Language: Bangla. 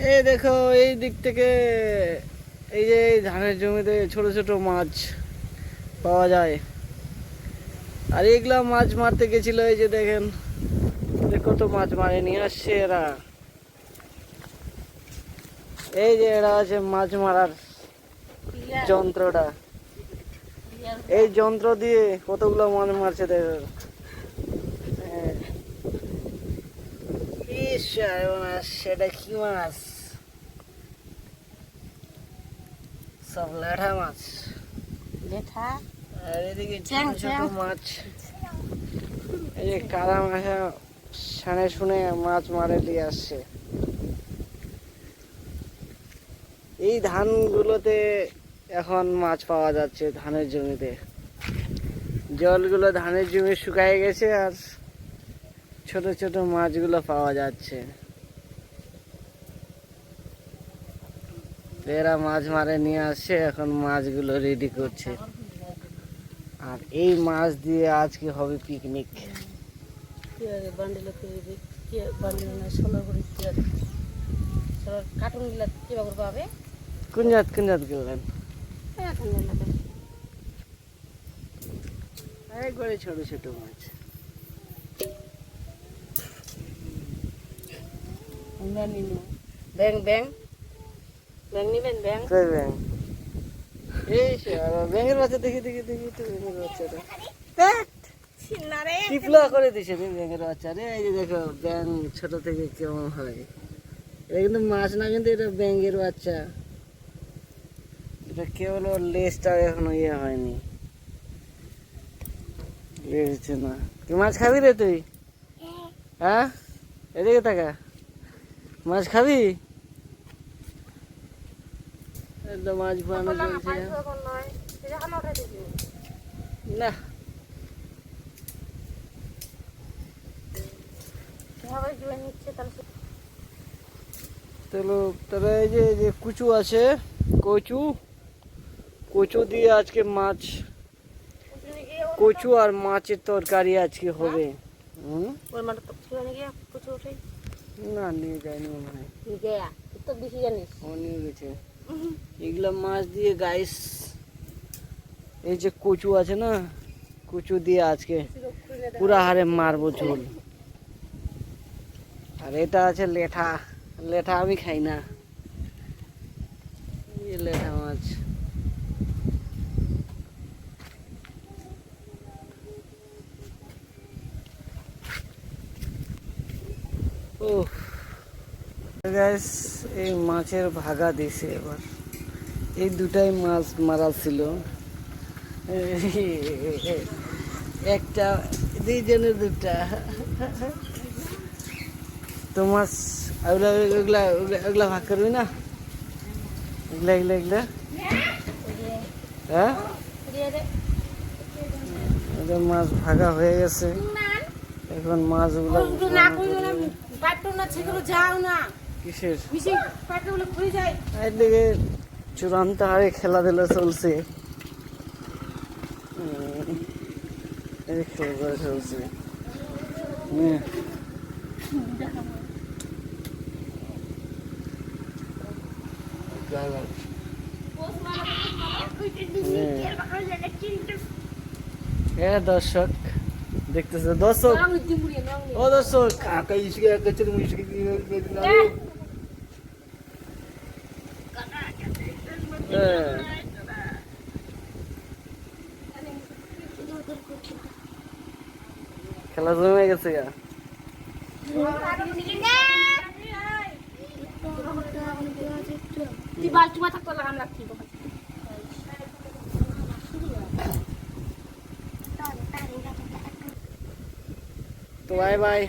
এই দেখো এই দিক থেকে এই যে এই ধানের জমিতে ছোট ছোট মাছ পাওয়া যায়। আর এগুলা মাছ মারতে গেছিল, এই যে দেখেন কত মাছ মারে নিয়ে আসছে এরা। এই যে এরা আছে মাছ মারার যন্ত্রটা, এই যন্ত্র দিয়ে কতগুলো মাছ মারছে দেখো। সেটা কি মাছ? সব লেঠা মাছ। লেঠা আর এদিকে ছোট ছোট মাছ, এই যে কাদা মাছা সানে শুনে মাছ মারে দিয়ে আসছে। এই ধানগুলোতে এখন মাছ পাওয়া যাচ্ছে ধানের জমিতে। জলগুলো ধানের জমি শুকায় গেছে আর ছোট ছোট মাছগুলো পাওয়া যাচ্ছে। এরা মাছ মারে নিয়ে আসছে, এখন মাছগুলো রেডি করছে। আর এই মাছ দিয়ে আজকে হবে পিকনিক। কোন জাত করলেন? একবারে ছোট ছোট মাছ। ব্যাং ব্যাং ব্যাং নিবেন? ব্যাং এই ব্যাঙের বাচ্চা দেখি দেখি দেখি তো ব্যাঙের বাচ্চাটা টিপলা করে দিছে ব্যাঙের বাচ্চা রে। এই যে দেখো ব্যাঙ ছোট থেকে কেমন হয়। এটা কিন্তু মাছ না, কিন্তু এটা ব্যাঙের বাচ্চা। এটা কেবল ওর লেজটা এখনো ইয়ে হয়নি, লেগেছে না। কি মাছ খাবি রে তুই? হ্যাঁ, এদিকে তাকা। মাছ খাবি? মাছ বানানো চলছে না। তবে এই যে কুচু আছে, কচু কচু দিয়ে আজকে মাছ, কচু আর মাছের তরকারি আজকে হবে। না নিয়ে যায়নি মনে হয়, ও নিয়ে গেছে। এগুলা মাছ দিয়ে গাইস, এই যে কচু আছে না, কচু দিয়ে আজকে পুরা হারে মারবো ঝোল। আর এটা আছে লেঠা, লেঠা আমি খাই না। এই লেঠা মাছ। ও গাইস, এই মাছের ভাগা দিছে এবার। এই দুটাই মাছ মারা ছিল, একটা দুইজনের দুটা। তো মাছ ওগুলা ওগুলা ভাগ করবি না? এগুলা এগুলা এগুলা হ্যাঁ, মাছ ভাগা হয়ে গেছে। এখন মাছগুলো কিসের এদিকে চূড়ান্ত হারে খেলাধুলা চলছে, চলছে। দর্শক দেখতেছে, দর্শক ও দর্শক, খেলা জমে গেছে গা। তো বাই বাই।